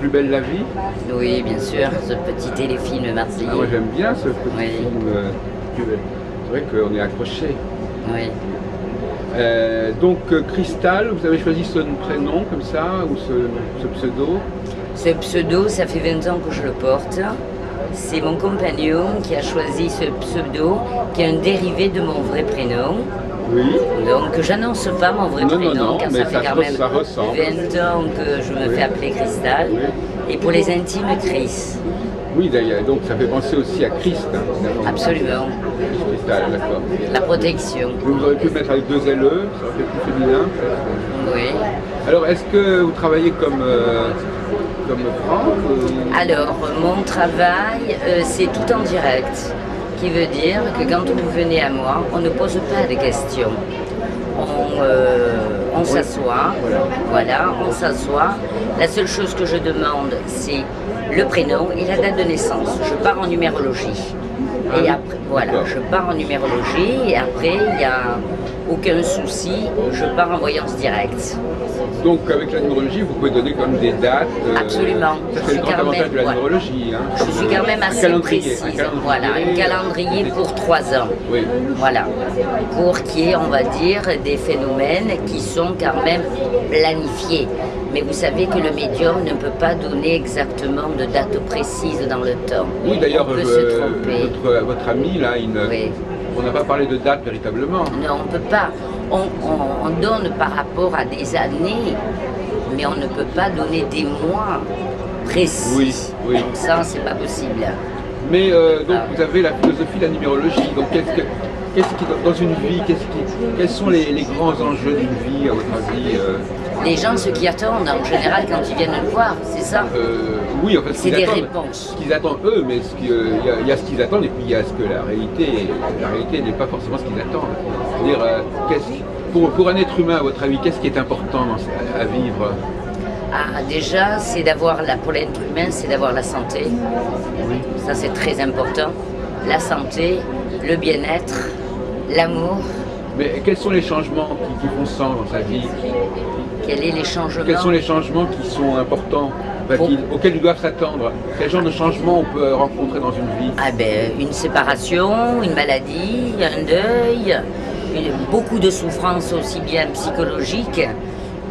Plus belle la vie? Oui, bien sûr, ce petit téléfilm marseillais. Ah, moi j'aime bien ce petit Oui. film. C'est vrai qu'on est accroché. Oui. Donc Cristal, vous avez choisi ce prénom comme ça, ou ce pseudo? Ce pseudo, ça fait 20 ans que je le porte. C'est mon compagnon qui a choisi ce pseudo, qui est un dérivé de mon vrai prénom. Oui. Donc j'annonce pas mon vrai prénom, non, car mais ça fait quand même ça ressemble. 20 ans que je me fais appeler Cristal. Oui. Et pour les intimes, Chris. Oui, d'ailleurs, donc ça fait penser aussi à Christ. Hein, Absolument. Cristal, d'accord. La protection. Vous auriez pu le mettre avec 2 LE, ça aurait été plus féminin. Oui. Alors, est-ce que vous travaillez comme prof Alors, mon travail, c'est tout en direct, qui veut dire que quand vous venez à moi, on ne pose pas de questions. On s'assoit, voilà, on s'assoit. La seule chose que je demande, c'est le prénom et la date de naissance. Je pars en numérologie. Et après, voilà, je pars en numérologie et après, il n'y a aucun souci, je pars en voyance directe. Donc avec la numérologie, vous pouvez donner comme des dates. Absolument. Ça c'est le grand avantage de la numérologie. Hein. Je suis quand même assez précise. Voilà, un calendrier pour 3 ans. Oui. Voilà. Pour qu'il y ait, on va dire, des phénomènes qui sont quand même planifiés. Mais vous savez que le médium ne peut pas donner exactement de date précise dans le temps. Oui, d'ailleurs, on peut se tromper. Votre ami, là, Oui. on n'a pas parlé de date véritablement. Non, on ne peut pas. On donne par rapport à des années, mais on ne peut pas donner des mois précis. Oui, oui. Donc ça, c'est pas possible. Mais donc vous avez la philosophie de la numérologie. Donc qu'est-ce qui dans une vie, quels sont les grands enjeux d'une vie à votre avis Les gens, ce qui attendent en général quand ils viennent nous voir, c'est ça. Oui, en fait, c'est des réponses. Ce qu'ils attendent eux, mais il y a ce qu'ils attendent et puis il y a ce que la réalité n'est pas forcément ce qu'ils attendent. C'est-à-dire, pour un être humain, à votre avis, qu'est-ce qui est important à vivre? Ah, déjà, c'est d'avoir pour l'être humain, c'est d'avoir la santé. Oui. Ça, c'est très important. La santé, le bien-être, l'amour. Mais quels sont les changements qui font sens dans sa vie? Quels sont les changements qui sont importants, auxquels ils doivent s'attendre? Quel genre de changements on peut rencontrer dans une vie? Ah ben, une séparation, une maladie, un deuil, beaucoup de souffrances aussi bien psychologiques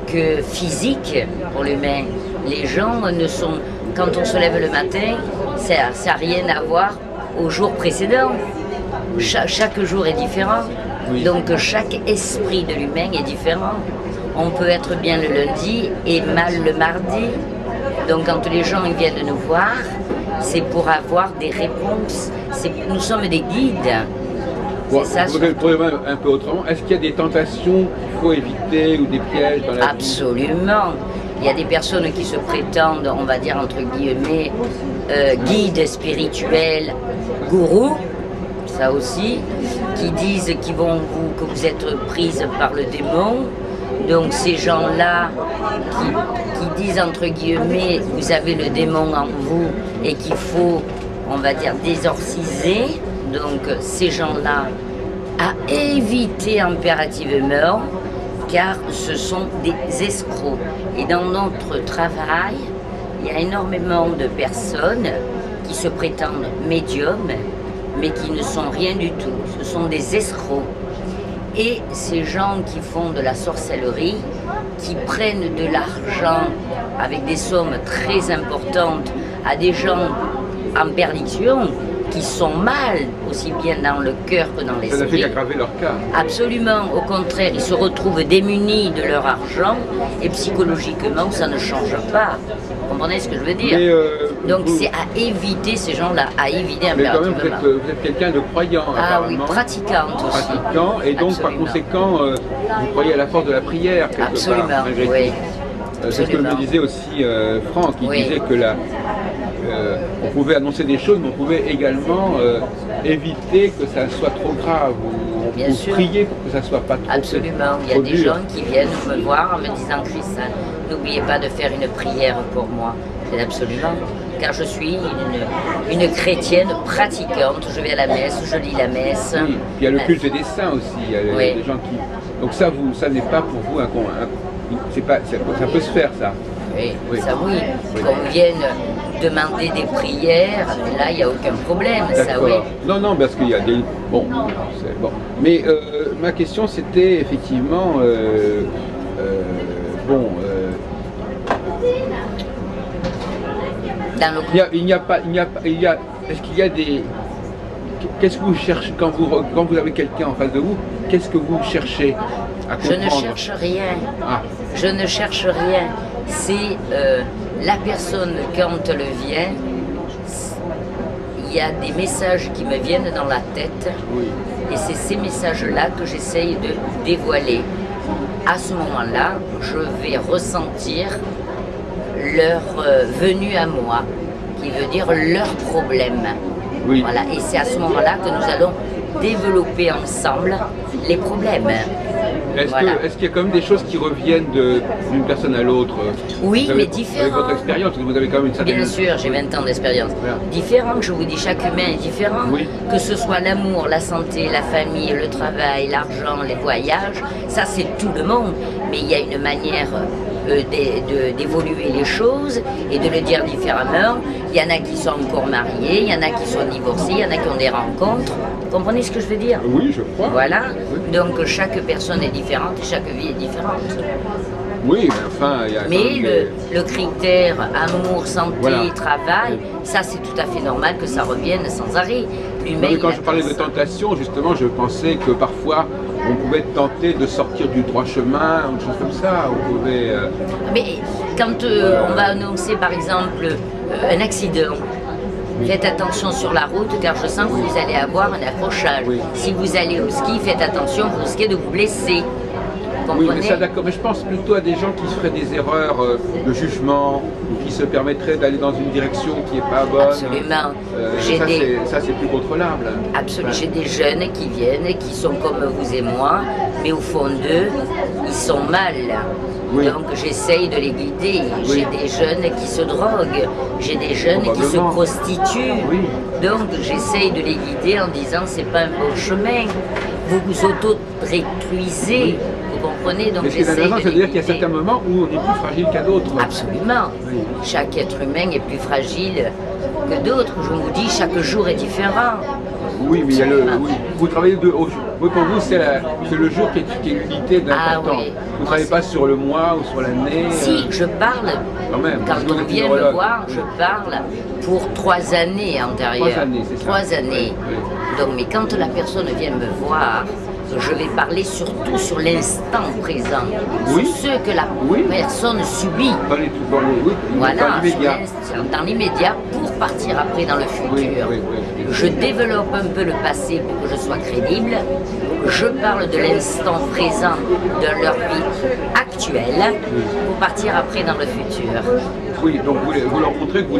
que physiques pour l'humain. Les gens ne sont, quand on se lève le matin, ça n'a rien à voir au jour précédent. Chaque jour est différent. Oui. Donc chaque esprit de l'humain est différent. On peut être bien le lundi et mal le mardi. Donc quand les gens viennent nous voir, c'est pour avoir des réponses. Nous sommes des guides. Bon, vous pouvez le poser un peu autrement. Est-ce qu'il y a des tentations qu'il faut éviter ou des pièges dans la vie? Absolument. Il y a des personnes qui se prétendent, on va dire entre guillemets, guides spirituels, gourous, ça aussi, qui disent que vous êtes prise par le démon. Donc ces gens-là qui disent entre guillemets, vous avez le démon en vous et qu'il faut, on va dire, désorciser. Donc ces gens-là à éviter impérativement, car ce sont des escrocs. Et dans notre travail, il y a énormément de personnes qui se prétendent médiums, mais qui ne sont rien du tout. Ce sont des escrocs. Et ces gens qui font de la sorcellerie, qui prennent de l'argent avec des sommes très importantes à des gens en perdition, qui sont mal, aussi bien dans le cœur que dans l'esprit. Ça n'a fait qu'aggraver leur cas. Absolument, au contraire, ils se retrouvent démunis de leur argent et psychologiquement, ça ne change pas. Vous comprenez ce que je veux dire? Donc c'est à éviter ces gens-là, à éviter impérativement. Mais quand même, vous êtes quelqu'un de croyant, ah apparemment. Oui, pratiquante aussi. Pratiquant, et donc Absolument. par conséquent, vous croyez à la force de la prière, quelque Absolument, part, malgré oui. tout. C'est ce que me disait aussi Franck, il disait que on pouvait annoncer des choses, mais on pouvait également éviter que ça soit trop grave, ou prier pour que ça soit pas trop Absolument, il y a des gens qui viennent me voir en me disant, Christine, n'oubliez pas de faire une prière pour moi. C'est absolument, car je suis une chrétienne pratiquante, je vais à la messe, je lis la messe. Oui, puis il y a le culte des saints aussi, il y a des gens qui... Donc ça n'est pas pour vous ça peut se faire, ça. Oui. Ça oui. Qu'on vienne demander des prières, là, il n'y a aucun problème, ça oui. Non, parce qu'il y a des... Bon, c'est bon. Mais ma question, c'était effectivement... Dans le... Est-ce qu'il y a des... Qu'est-ce que vous cherchez quand vous avez quelqu'un en face de vous? Qu'est-ce que vous cherchez à comprendre? Je ne cherche rien. Ah. Je ne cherche rien. C'est la personne, quand elle vient, il y a des messages qui me viennent dans la tête. Oui. Et c'est ces messages-là que j'essaye de dévoiler. À ce moment-là, je vais ressentir leur venue à moi, qui veut dire leur problème. Oui. Voilà. Et c'est à ce moment-là que nous allons développer ensemble les problèmes. Est-ce qu'il y a quand même des choses qui reviennent d'une personne à l'autre? Oui, mais différentes. Avec votre expérience, vous avez quand même une certaine... Bien sûr, j'ai 20 ans d'expérience. Voilà. Différentes, je vous dis, chaque humain est différent. Oui. Que ce soit l'amour, la santé, la famille, le travail, l'argent, les voyages, ça c'est tout le monde. Mais il y a une manière d'évoluer les choses et de le dire différemment. Il y en a qui sont encore mariés, il y en a qui sont divorcés, il y en a qui ont des rencontres. Vous comprenez ce que je veux dire? Oui, je crois. Voilà. Oui. Donc chaque personne est différente et chaque vie est différente. Oui, mais enfin, il y a... Mais le critère amour, santé, voilà. Travail, ça c'est tout à fait normal que ça revienne sans arrêt. L'humain, Quand je parlais de tentation, justement, je pensais que parfois on pouvait être tenté de sortir du droit chemin, ou des choses comme ça. On pouvait, Mais quand on va annoncer par exemple un accident, faites attention sur la route car je sens que vous allez avoir un accrochage. Oui. Si vous allez au ski, faites attention, vous risquez de vous blesser. Oui, mais ça d'accord, mais je pense plutôt à des gens qui feraient des erreurs de jugement, ou qui se permettraient d'aller dans une direction qui n'est pas bonne. Absolument. Ça c'est plus contrôlable. Absolument. J'ai des jeunes qui viennent, qui sont comme vous et moi, mais au fond d'eux, ils sont mal. Oui. Donc j'essaye de les guider. Oui. J'ai des jeunes qui se droguent, j'ai des jeunes qui se prostituent. Oui. Donc j'essaye de les guider en disant c'est pas un bon chemin. Vous vous auto-rétruisez. Oui. Vous comprenez? Donc mais ce qui est intéressant, c'est de dire qu'il y a certains moments où on est plus fragile qu'à d'autres. Absolument. Oui. Chaque être humain est plus fragile que d'autres. Je vous dis, chaque jour est différent. Oui, mais il y a oui. Vous travaillez oui, pour vous, c'est le jour qui est l'unité d'important. Ah, oui. Vous ne travaillez pas sur le mois ou sur l'année. Si, je parle, quand même, quand on vient me voir, je parle pour 3 années antérieures. 3 années, c'est ça. 3 années. Oui, oui. Donc, mais quand la personne vient me voir, je vais parler surtout sur l'instant présent, Oui. sur ce que la personne subit. Voilà, dans l'immédiat, pour partir après dans le futur. Oui. Je développe un peu le passé pour que je sois crédible. Je parle de l'instant présent de leur vie actuelle pour partir après dans le futur. Oui, donc vous leur montrez que vous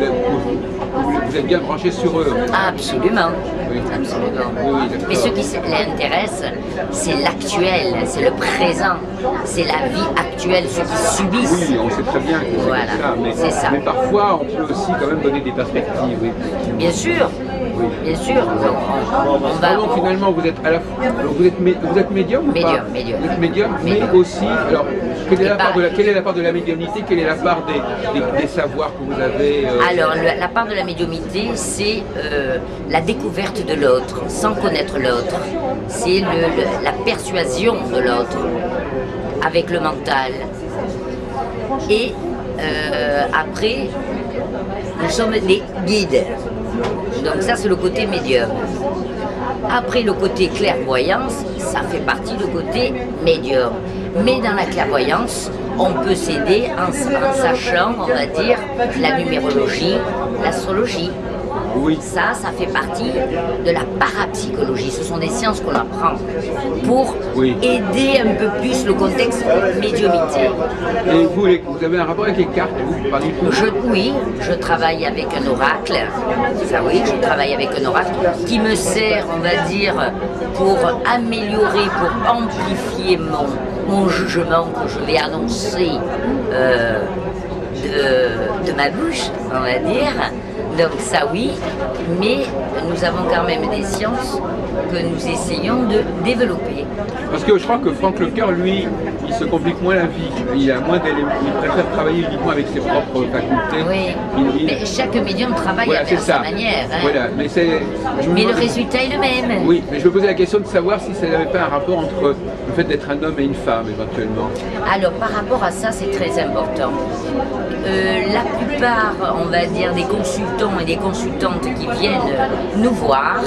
êtes bien branché sur eux. Absolument. Oui. Absolument. Oui, mais ce qui les intéresse, c'est l'actuel, c'est le présent, c'est la vie actuelle, ceux qui subissent. Oui, on sait très bien que c'est voilà, comme ça, mais parfois on peut aussi quand même donner des perspectives. Oui. Bien sûr. Oui. Bien sûr. Donc finalement, vous êtes à la fois, vous êtes médium ou pas? Médium. Vous êtes médium, mais aussi, alors, quelle est la part de la médiumnité, quelle est la part des savoirs que vous avez Alors, la part de la médiumité, c'est la découverte de l'autre, sans connaître l'autre. C'est la persuasion de l'autre, avec le mental. Et après, nous sommes des guides. Donc ça, c'est le côté médium. Après, le côté clairvoyance, ça fait partie du côté médium. Mais dans la clairvoyance, on peut s'aider en sachant, on va dire, la numérologie, l'astrologie. Oui. Ça fait partie de la parapsychologie. Ce sont des sciences qu'on apprend pour aider un peu plus le contexte médiumité. Et vous avez un rapport avec les cartes, vous, pas du tout? Oui, je travaille avec un oracle. Ça oui, je travaille avec un oracle qui me sert, on va dire, pour améliorer, pour amplifier mon jugement que je vais annoncer de ma bouche, on va dire. Donc ça oui, mais nous avons quand même des sciences que nous essayons de développer. Parce que je crois que Franck Lecoeur, lui, il se complique moins la vie. Il a moins d'éléments. Il préfère travailler uniquement avec ses propres facultés. Oui, mais chaque médium travaille voilà, à sa manière. Hein. Voilà, mais le résultat est le même. Oui, mais je me posais la question de savoir si ça n'avait pas un rapport entre le fait d'être un homme et une femme, éventuellement. Alors, par rapport à ça, c'est très important. La plupart, on va dire, des consultants et des consultantes qui viennent nous voir,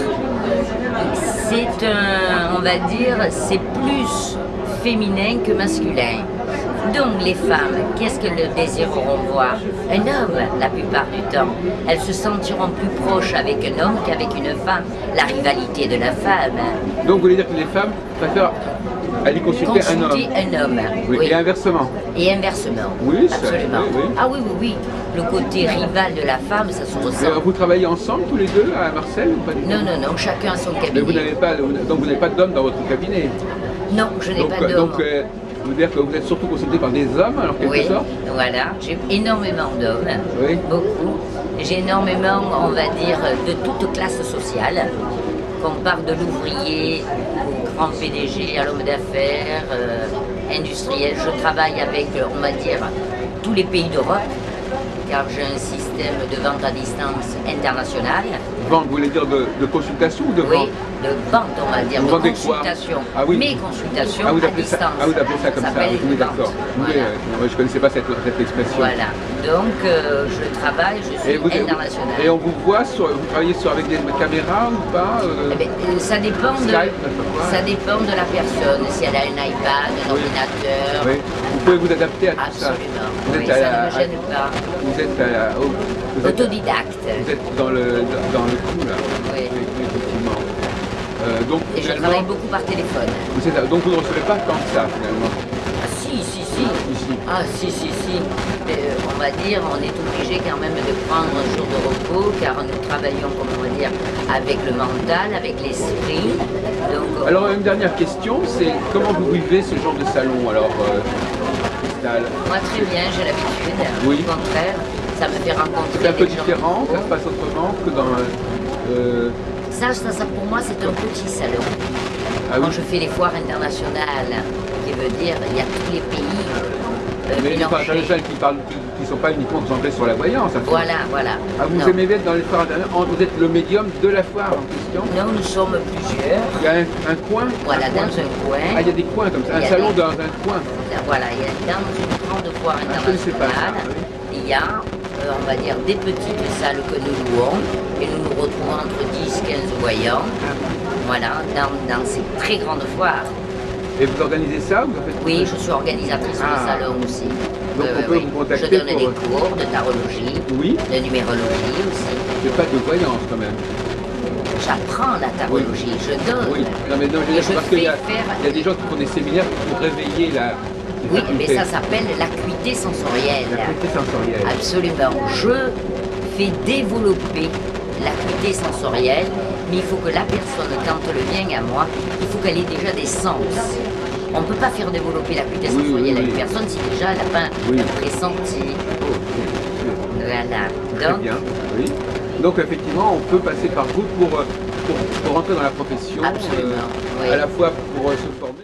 c'est on va dire, c'est plus féminin que masculin. Donc les femmes, qu'est-ce qu'elles désireront voir? Un homme, la plupart du temps. Elles se sentiront plus proches avec un homme qu'avec une femme. La rivalité de la femme. Donc vous voulez dire que les femmes préfèrent aller consulter un homme? Oui. Et inversement? Et inversement. Oui, absolument. Oui. Ah oui. Le côté rival de la femme, ça se ressent. Vous travaillez ensemble tous les deux à Marseille ou pas du tout? Non, chacun a son cabinet. Mais vous n'avez pas, donc vous n'avez pas d'homme dans votre cabinet? Non, je n'ai pas d'homme. Donc, vous dire que vous êtes surtout consulté par des hommes, alors quelque sorte? Voilà, j'ai énormément d'hommes, oui. Beaucoup. J'ai énormément, on va dire, de toute classe sociale. Qu'on parle de l'ouvrier, au grand PDG, à l'homme d'affaires, industriel. Je travaille avec, on va dire, tous les pays d'Europe, car j'ai un système de vente à distance internationale. Vente, vous voulez dire de consultation ou de vente? Oui, de vente, on va dire, vous de consultation. Ah, oui. Mes consultations à distance. Vous appelez ça comme ça, oui, d'accord. Voilà. Je ne connaissais pas cette expression. Voilà, donc je travaille, je suis internationale. Et on vous voit, vous travaillez avec des caméras ou pas ça dépend de la personne, si elle a un iPad, un ordinateur. Oui. Vous pouvez vous adapter à tout ça. Absolument, ça ne me gêne pas. Vous êtes autodidacte. Vous êtes dans le coup là. Oui. Effectivement. Donc, et je travaille beaucoup par téléphone. Donc vous ne recevez pas tant que ça finalement? Ah si. Ah si. On va dire, on est obligé quand même de prendre un jour de repos car nous travaillons, comme on va dire, avec le mental, avec l'esprit. Alors une dernière question, c'est comment vous vivez ce genre de salon alors Moi très bien, j'ai l'habitude. Oui. Au contraire, ça me fait rencontrer c'est un peu des gens. différent, ça se passe autrement que dans ça pour moi c'est un petit salon. Ah, oui. Quand je fais les foires internationales, qui veut dire il y a tous les pays. Mais les foires internationales qui ne sont pas uniquement concentrées sur la voyance. Voilà. Ah, vous aimez bien être dans les foires internationales, vous êtes le médium de la foire en question? Non, nous sommes plusieurs. Il y a un coin? Voilà, dans un coin. Ah, il y a des coins comme ça, un salon dans un coin. Voilà, il y a dans une grande foire internationale, il y a, on va dire, des petites salles que nous louons et nous nous retrouvons entre 10-15 voyants, voilà, dans ces très grandes foires. Et vous organisez ça ou vous faites... Oui, je suis organisatrice de salon aussi. Donc on peut vous contacter. Je donne des cours de tarologie, de numérologie aussi. Mais pas de voyance quand même. J'apprends la tarologie, je donne. Oui, non, mais non, parce qu'il y a des gens qui font des séminaires pour réveiller la... Oui, mais ça s'appelle l'acuité sensorielle. L'acuité sensorielle. Absolument. Je fais développer l'acuité sensorielle, mais il faut que la personne, quand elle vient à moi, il faut qu'elle ait déjà des sens. On ne peut pas faire développer l'acuité sensorielle à une personne si déjà elle n'a pas un pressenti. Voilà. Très bien, oui. Donc effectivement, on peut passer par vous pour rentrer dans la profession, absolument, à la fois pour se former.